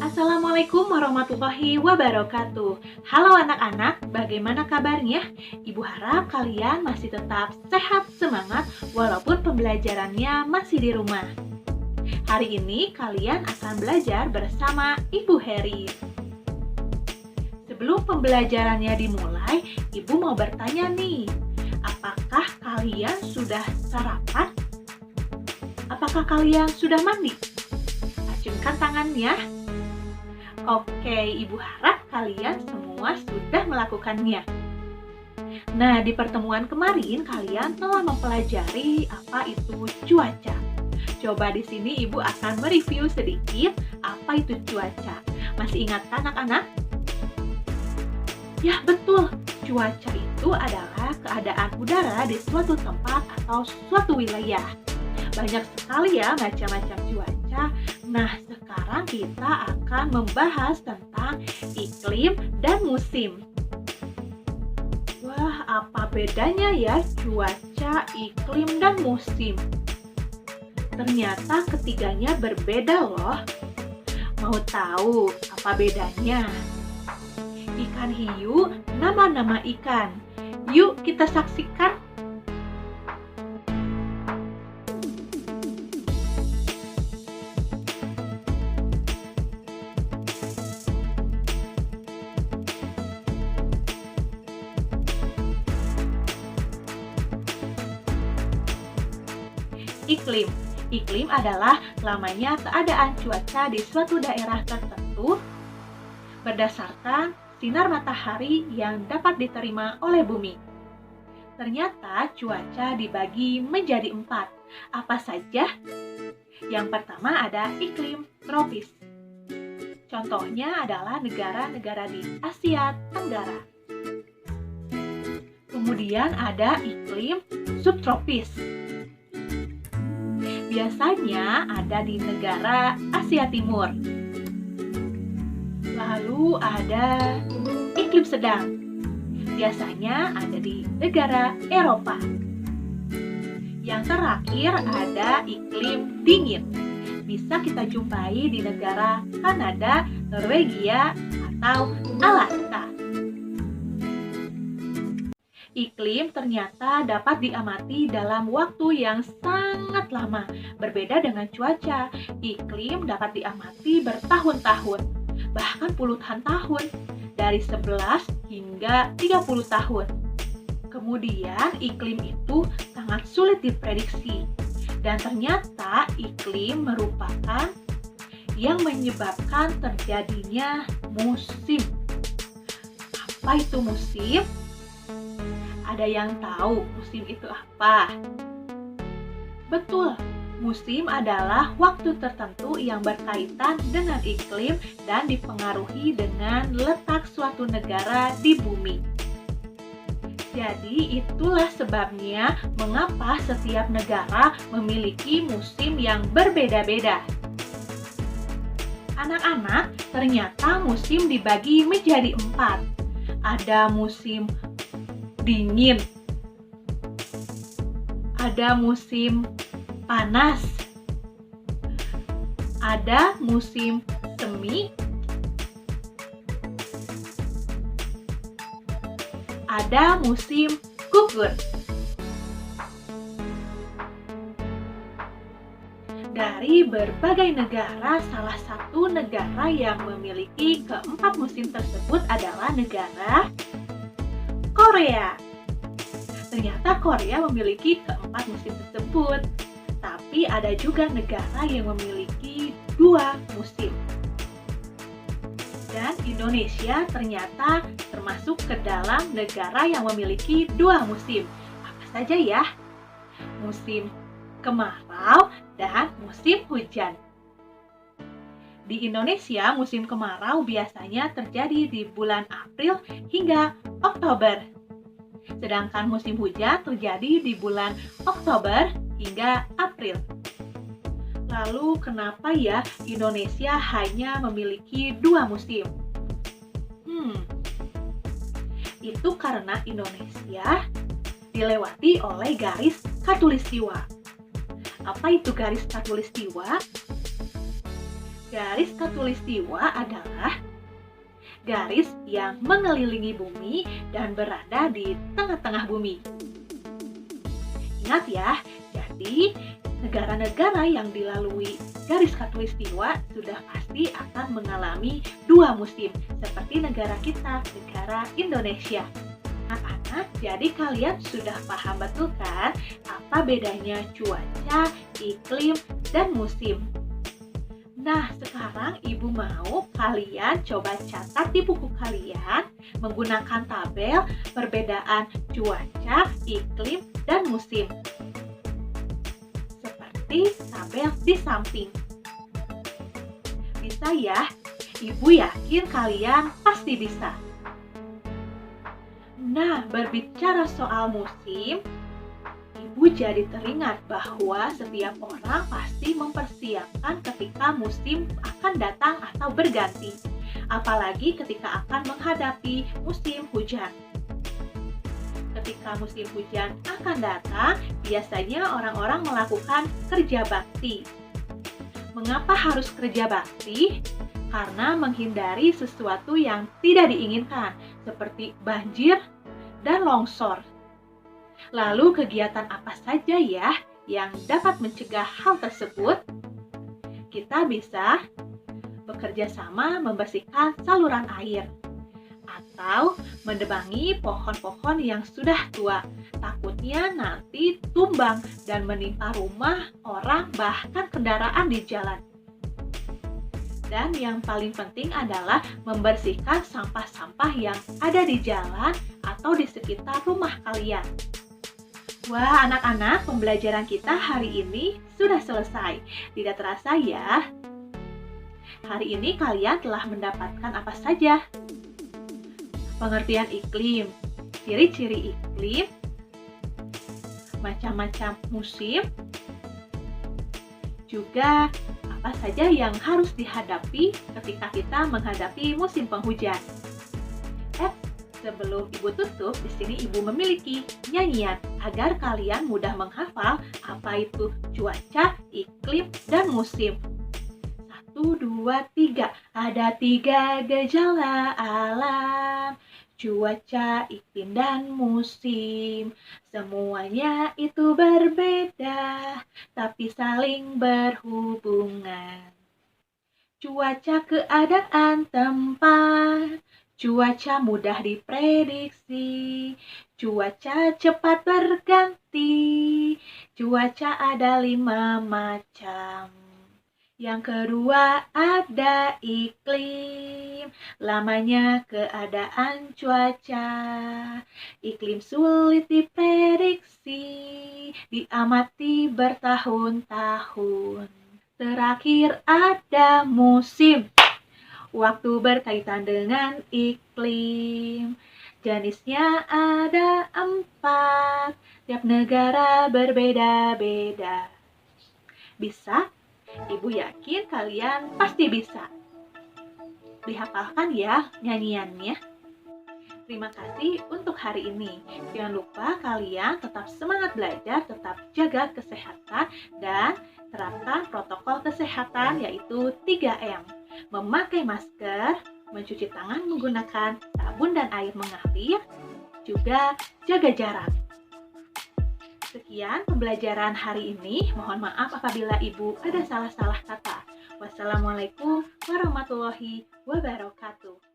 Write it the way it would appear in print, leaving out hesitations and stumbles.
Assalamualaikum warahmatullahi wabarakatuh. Halo anak-anak, bagaimana kabarnya? Ibu harap kalian masih tetap sehat semangat walaupun pembelajarannya masih di rumah. Hari ini kalian akan belajar bersama Ibu Heri. Sebelum pembelajarannya dimulai, Ibu mau bertanya nih, apakah kalian sudah sarapan? Apakah kalian sudah mandi? Acungkan tangannya. Oke, Ibu harap kalian semua sudah melakukannya. Nah, di pertemuan kemarin kalian telah mempelajari apa itu cuaca. Coba di sini Ibu akan mereview sedikit apa itu cuaca. Masih ingat anak-anak? Ya, betul. Cuaca itu adalah keadaan udara di suatu tempat atau suatu wilayah. Banyak sekali ya macam-macam cuaca. Nah, sekarang kita akan membahas tentang iklim dan musim. Wah, apa bedanya ya cuaca, iklim, dan musim? Ternyata ketiganya berbeda loh. Mau tahu apa bedanya? Ikan hiu, nama-nama ikan. Yuk kita saksikan. Iklim. Iklim adalah lamanya keadaan cuaca di suatu daerah tertentu berdasarkan sinar matahari yang dapat diterima oleh bumi. Ternyata cuaca dibagi menjadi 4. Apa saja? Yang pertama ada iklim tropis. Contohnya adalah negara-negara di Asia Tenggara. Kemudian ada iklim subtropis. Biasanya ada di negara Asia Timur. Lalu ada iklim sedang. Biasanya ada di negara Eropa. Yang terakhir ada iklim dingin. Bisa kita jumpai di negara Kanada, Norwegia, atau Alaska. Iklim ternyata dapat diamati dalam waktu yang sangat lama. Berbeda dengan cuaca, iklim dapat diamati bertahun-tahun, bahkan puluhan tahun, dari 11 hingga 30 tahun. Kemudian iklim itu sangat sulit diprediksi, dan ternyata iklim merupakan yang menyebabkan terjadinya musim. Apa itu musim? Ada yang tahu musim itu apa? Betul, musim adalah waktu tertentu yang berkaitan dengan iklim dan dipengaruhi dengan letak suatu negara di bumi. Jadi itulah sebabnya mengapa setiap negara memiliki musim yang berbeda-beda. Anak-anak, ternyata musim dibagi menjadi 4. Ada musim dingin, ada musim panas, ada musim semi, ada musim gugur. Dari berbagai negara, salah satu negara yang memiliki keempat musim tersebut adalah negara Korea. Ternyata Korea memiliki keempat musim tersebut, tapi ada juga negara yang memiliki 2 musim. Dan Indonesia ternyata termasuk ke dalam negara yang memiliki 2 musim. Apa saja ya? Musim kemarau dan musim hujan. Di Indonesia, musim kemarau biasanya terjadi di bulan April hingga Oktober. Sedangkan musim hujan terjadi di bulan Oktober hingga April. Lalu kenapa ya Indonesia hanya memiliki 2 musim? Itu karena Indonesia dilewati oleh garis khatulistiwa. Apa itu garis khatulistiwa? Garis khatulistiwa adalah garis yang mengelilingi bumi dan berada di tengah-tengah bumi. Ingat ya, jadi negara-negara yang dilalui garis khatulistiwa sudah pasti akan mengalami 2 musim, seperti negara kita, negara Indonesia. Anak-anak, jadi kalian sudah paham betul kan apa bedanya cuaca, iklim, dan musim? Nah, sekarang Ibu mau kalian coba catat di buku kalian menggunakan tabel perbedaan cuaca, iklim, dan musim. Seperti tabel di samping. Bisa ya? Ibu yakin kalian pasti bisa. Nah, berbicara soal musim, Ibu jadi teringat bahwa setiap orang pasti mempersiapkan ketika musim akan datang atau berganti, apalagi ketika akan menghadapi musim hujan. Ketika musim hujan akan datang, biasanya orang-orang melakukan kerja bakti. Mengapa harus kerja bakti? Karena menghindari sesuatu yang tidak diinginkan, seperti banjir dan longsor. Lalu kegiatan apa saja ya yang dapat mencegah hal tersebut? Kita bisa bekerja sama membersihkan saluran air atau mendebangi pohon-pohon yang sudah tua. Takutnya nanti tumbang dan menimpa rumah, orang, bahkan kendaraan di jalan. Dan yang paling penting adalah membersihkan sampah-sampah yang ada di jalan atau di sekitar rumah kalian. Wah, anak-anak, pembelajaran kita hari ini sudah selesai. Tidak terasa ya. Hari ini kalian telah mendapatkan apa saja? Pengertian iklim, ciri-ciri iklim, macam-macam musim, juga apa saja yang harus dihadapi ketika kita menghadapi musim penghujan. Sebelum Ibu tutup, di sini Ibu memiliki nyanyian agar kalian mudah menghafal apa itu cuaca, iklim, dan musim. 1, 2, 3. Ada 3 gejala alam, cuaca, iklim, dan musim. Semuanya itu berbeda, tapi saling berhubungan. Cuaca, keadaan tempat. Cuaca mudah diprediksi, cuaca cepat berganti, cuaca ada 5 macam. Yang kedua ada iklim, lamanya keadaan cuaca. Iklim sulit diprediksi, diamati bertahun-tahun. Terakhir ada musim. Waktu berkaitan dengan iklim. Jenisnya ada 4, tiap negara berbeda-beda. Bisa? Ibu yakin kalian pasti bisa. Dihafalkan ya nyanyiannya. Terima kasih untuk hari ini. Jangan lupa kalian tetap semangat belajar, tetap jaga kesehatan, dan terapkan protokol kesehatan yaitu 3M. Memakai masker, mencuci tangan menggunakan sabun dan air mengalir, juga jaga jarak. Sekian pembelajaran hari ini. Mohon maaf apabila Ibu ada salah-salah kata. Wassalamualaikum warahmatullahi wabarakatuh.